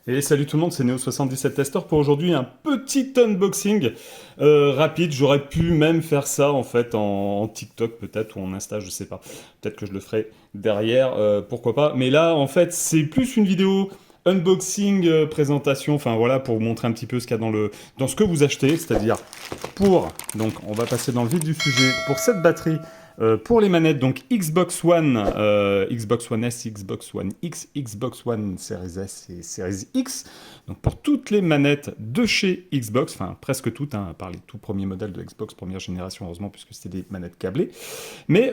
Et salut tout le monde, c'est Neo77Tester pour aujourd'hui un petit unboxing rapide. J'aurais pu même faire ça en fait en TikTok peut-être ou en Insta, je sais pas. Peut-être que je le ferai derrière, pourquoi pas. Mais là en fait c'est plus une vidéo unboxing, présentation, enfin voilà pour vous montrer un petit peu ce qu'il y a dans ce que vous achetez, c'est-à-dire donc on va passer dans le vif du sujet, pour cette batterie. Pour les manettes, donc Xbox One, Xbox One S, Xbox One X, Xbox One Series S et Series X. Donc pour toutes les manettes de chez Xbox, enfin presque toutes, hein, à part les tout premiers modèles de Xbox première génération, heureusement, puisque c'était des manettes câblées. Mais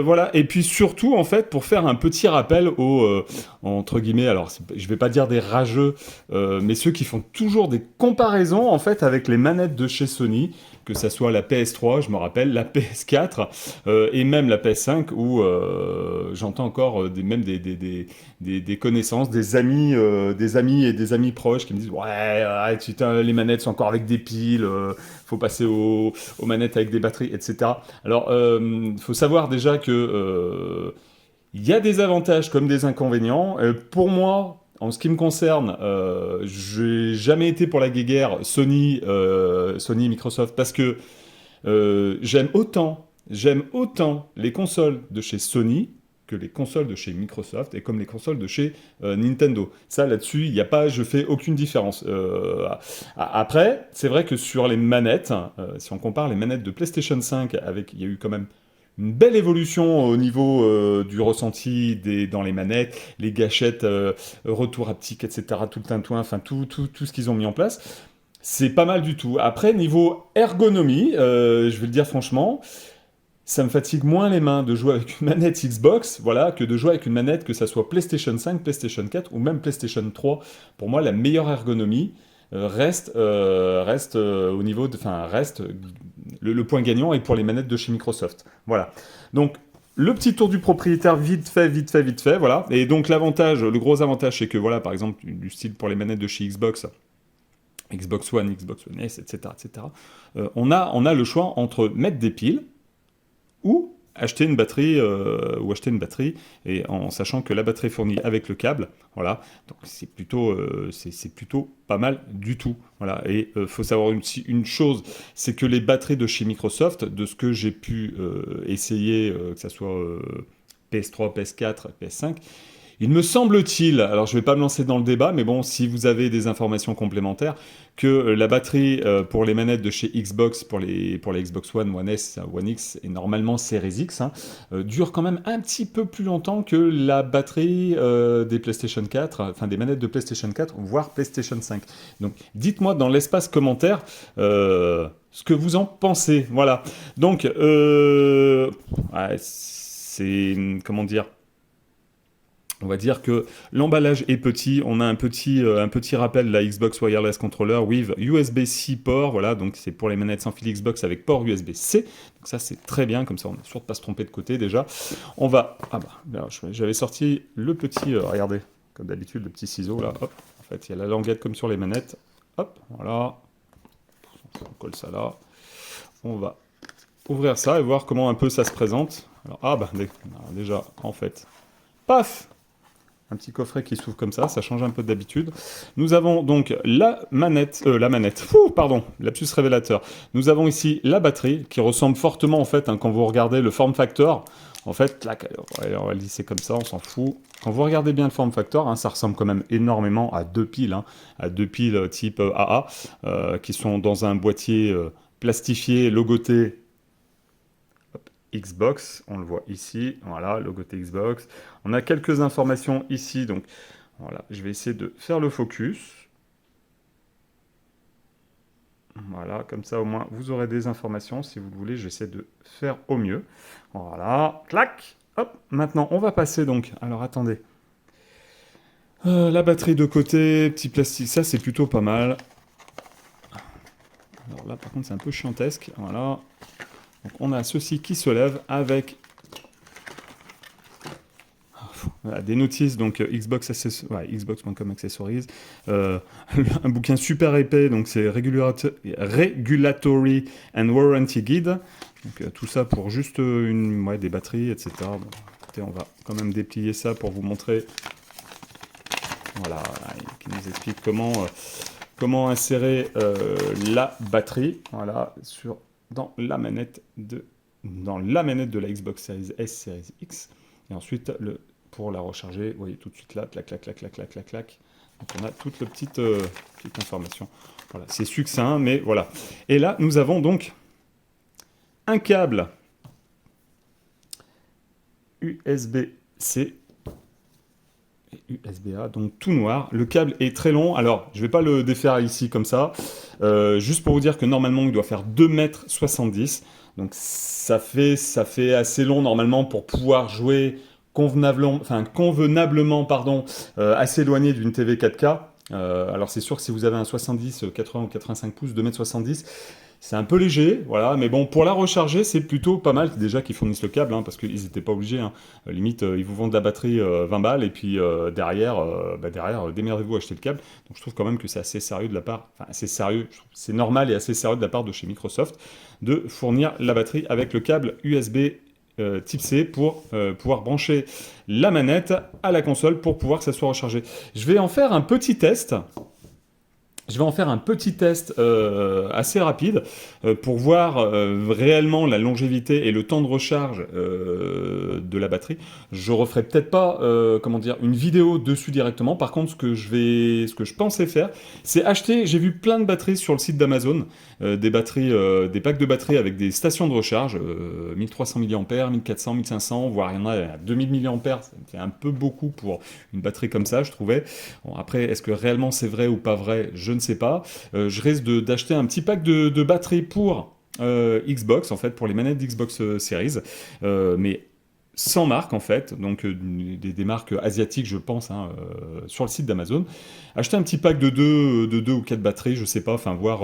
voilà, et puis surtout, en fait, pour faire un petit rappel aux, entre guillemets, alors je vais pas dire des rageux, mais ceux qui font toujours des comparaisons, en fait, avec les manettes de chez Sony, que ça soit la PS3, je me rappelle, la PS4, et même la PS5, où j'entends encore même des connaissances, des amis et des amis proches qui me disent ouais, putain, les manettes sont encore avec des piles, faut passer aux manettes avec des batteries, etc. Alors, il faut savoir déjà que il y a des avantages comme des inconvénients. Pour moi, en ce qui me concerne, j'ai jamais été pour la guéguerre Sony, Microsoft, parce que j'aime autant les consoles de chez Sony que les consoles de chez Microsoft et comme les consoles de chez Nintendo. Ça, là-dessus, il n'y a pas, je fais aucune différence. Après, c'est vrai que sur les manettes, si on compare les manettes de PlayStation 5 avec, il y a eu quand même une belle évolution au niveau du ressenti dans les manettes, les gâchettes, retour haptique, etc., tout le tintouin, enfin tout ce qu'ils ont mis en place. C'est pas mal du tout. Après, niveau ergonomie, je vais le dire franchement, ça me fatigue moins les mains de jouer avec une manette Xbox, voilà, que de jouer avec une manette, que ça soit PlayStation 5, PlayStation 4 ou même PlayStation 3. Pour moi, la meilleure ergonomie reste au niveau de, enfin, reste le point gagnant est pour les manettes de chez Microsoft. Voilà. Donc le petit tour du propriétaire, vite fait, voilà. Et donc l'avantage, le gros avantage, c'est que voilà, par exemple, du style pour les manettes de chez Xbox, Xbox One, Xbox One S, etc. On a le choix entre mettre des piles ou acheter une batterie et en sachant que la batterie est fournie avec le câble, voilà. Donc c'est plutôt pas mal du tout, voilà. Et faut savoir une chose, c'est que les batteries de chez Microsoft, de ce que j'ai pu essayer, que ça soit PS3, PS4, PS5, il me semble-t-il, alors je ne vais pas me lancer dans le débat, mais bon, si vous avez des informations complémentaires, que la batterie pour les manettes de chez Xbox, pour les Xbox One, One S, One X et normalement Series X, hein, dure quand même un petit peu plus longtemps que la batterie des PlayStation 4, enfin des manettes de PlayStation 4, voire PlayStation 5. Donc dites-moi dans l'espace commentaire ce que vous en pensez. Voilà. Donc, ouais, c'est... Comment dire, on va dire que l'emballage est petit, on a un petit rappel de la Xbox Wireless Controller with USB-C port, voilà, donc c'est pour les manettes sans fil Xbox avec port USB-C, donc ça c'est très bien, comme ça on est sûr de ne pas se tromper de côté déjà. On va, j'avais sorti le petit, regardez, comme d'habitude, le petit ciseau là, hop, en fait il y a la languette comme sur les manettes, hop, voilà, on colle ça là, on va ouvrir ça et voir comment un peu ça se présente. Alors, déjà, en fait, paf, un petit coffret qui s'ouvre comme ça change un peu d'habitude. Nous avons donc la manette, lapsus révélateur. Nous avons ici la batterie qui ressemble fortement en fait, hein, quand vous regardez le form factor. En fait, là, on va le lisser comme ça, on s'en fout. Quand vous regardez bien le form factor, hein, ça ressemble quand même énormément à deux piles, hein, à deux piles type AA, qui sont dans un boîtier plastifié, logoté Xbox, on le voit ici, voilà, logoté Xbox. On a quelques informations ici, donc voilà, je vais essayer de faire le focus. Voilà, comme ça au moins vous aurez des informations, si vous le voulez, j'essaie de faire au mieux. Voilà, clac, hop, maintenant on va passer donc, alors attendez, la batterie de côté, petit plastique, ça c'est plutôt pas mal. Alors là par contre c'est un peu chiantesque, voilà. Donc on a ceci qui se lève avec voilà, des notices, donc Xbox.com Accessories, un bouquin super épais, donc c'est Regulatory and Warranty Guide, donc tout ça pour juste des batteries, etc. Bon, écoutez, on va quand même déplier ça pour vous montrer. Voilà, qui nous vous explique comment insérer la batterie, voilà, dans la manette de la Xbox Series S, Series X. Et ensuite, pour la recharger, vous voyez tout de suite là, clac, clac, clac, clac, clac, clac, clac. Donc on a toute la petite information. Voilà, c'est succinct, mais voilà. Et là, nous avons donc un câble USB-C et USB-A, donc tout noir. Le câble est très long. Alors, je ne vais pas le défaire ici comme ça. Juste pour vous dire que normalement, il doit faire 2,70 m. Donc, ça fait assez long normalement pour pouvoir jouer convenablement, assez éloigné d'une TV 4K. Alors, c'est sûr que si vous avez un 70, 80 ou 85 pouces, 2,70 m, c'est un peu léger, voilà, mais bon, pour la recharger, c'est plutôt pas mal déjà qu'ils fournissent le câble, hein, parce qu'ils n'étaient pas obligés, hein. Limite, ils vous vendent la batterie 20 balles, et puis derrière, démerdez-vous à acheter le câble. Donc je trouve quand même que c'est assez sérieux de la part, enfin assez sérieux, c'est normal et assez sérieux de la part de chez Microsoft de fournir la batterie avec le câble USB type C pour pouvoir brancher la manette à la console pour pouvoir que ça soit rechargé. Je vais en faire un petit test. Assez rapide pour voir réellement la longévité et le temps de recharge de la batterie. Je referai peut-être pas une vidéo dessus directement. Par contre, ce que je pensais faire, c'est acheter. J'ai vu plein de batteries sur le site d'Amazon, des packs de batteries avec des stations de recharge, 1300 mAh, 1400, 1500, voire il y en a à 2000 mAh. Ça me fait un peu beaucoup pour une batterie comme ça, je trouvais. Bon, après, est-ce que réellement c'est vrai ou pas vrai? Je ne sais pas. Je risque d'acheter un petit pack de batteries pour Xbox, en fait, pour les manettes d'Xbox Series, mais sans marque, en fait, donc des marques asiatiques, je pense, hein, sur le site d'Amazon. Acheter un petit pack de deux ou 4 batteries, je sais pas, enfin, voir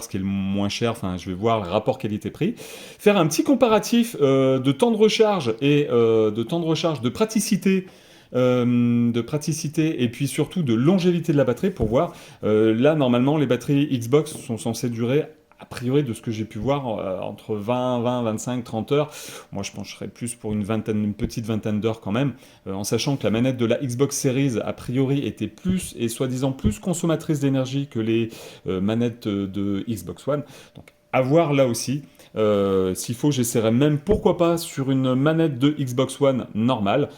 ce qui est le moins cher, enfin, je vais voir le rapport qualité-prix. Faire un petit comparatif de temps de recharge et de praticité, et puis surtout de longévité de la batterie pour voir. Là, normalement, les batteries Xbox sont censées durer, a priori, de ce que j'ai pu voir, entre 20, 25, 30 heures. Moi, je pencherais plus pour une petite vingtaine d'heures quand même, en sachant que la manette de la Xbox Series, a priori, était plus et soi-disant plus consommatrice d'énergie que les manettes de Xbox One. Donc, à voir là aussi. S'il faut, j'essaierai même, pourquoi pas, sur une manette de Xbox One normale.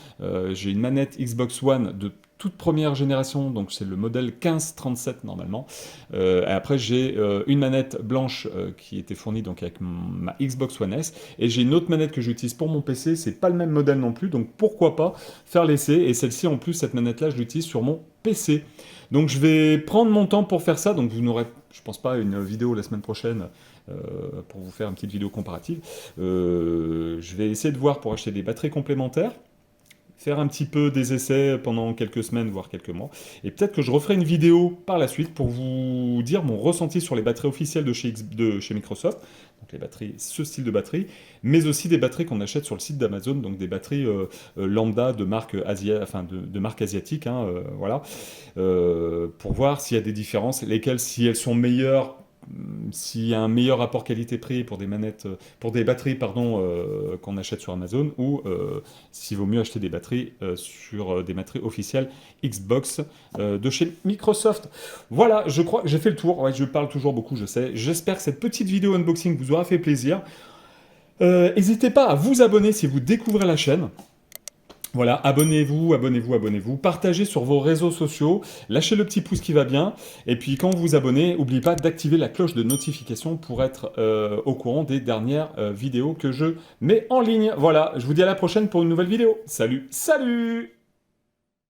J'ai une manette Xbox One de toute première génération, donc c'est le modèle 1537 normalement. Et après, j'ai une manette blanche qui était fournie donc avec ma Xbox One S, et j'ai une autre manette que j'utilise pour mon PC, c'est pas le même modèle non plus, donc pourquoi pas faire l'essai. Et celle-ci, en plus, cette manette-là, je l'utilise sur mon PC. Donc je vais prendre mon temps pour faire ça, donc vous n'aurez, je pense pas, une vidéo la semaine prochaine pour vous faire une petite vidéo comparative. Je vais essayer de voir pour acheter des batteries complémentaires, faire un petit peu des essais pendant quelques semaines, voire quelques mois. Et peut-être que je referai une vidéo par la suite pour vous dire mon ressenti sur les batteries officielles de chez Microsoft, donc les batteries, ce style de batterie, mais aussi des batteries qu'on achète sur le site d'Amazon, donc des batteries lambda de marque asiatique, hein, voilà, pour voir s'il y a des différences, lesquelles, si elles sont meilleures, s'il y a un meilleur rapport qualité-prix pour des batteries, qu'on achète sur Amazon, ou s'il vaut mieux acheter des batteries sur des batteries officielles Xbox de chez Microsoft. Voilà, je crois que j'ai fait le tour. Ouais, je parle toujours beaucoup, je sais. J'espère que cette petite vidéo unboxing vous aura fait plaisir. N'hésitez pas à vous abonner si vous découvrez la chaîne. Voilà, abonnez-vous, partagez sur vos réseaux sociaux, lâchez le petit pouce qui va bien, et puis quand vous vous abonnez, n'oubliez pas d'activer la cloche de notification pour être au courant des dernières vidéos que je mets en ligne. Voilà, je vous dis à la prochaine pour une nouvelle vidéo. Salut, salut!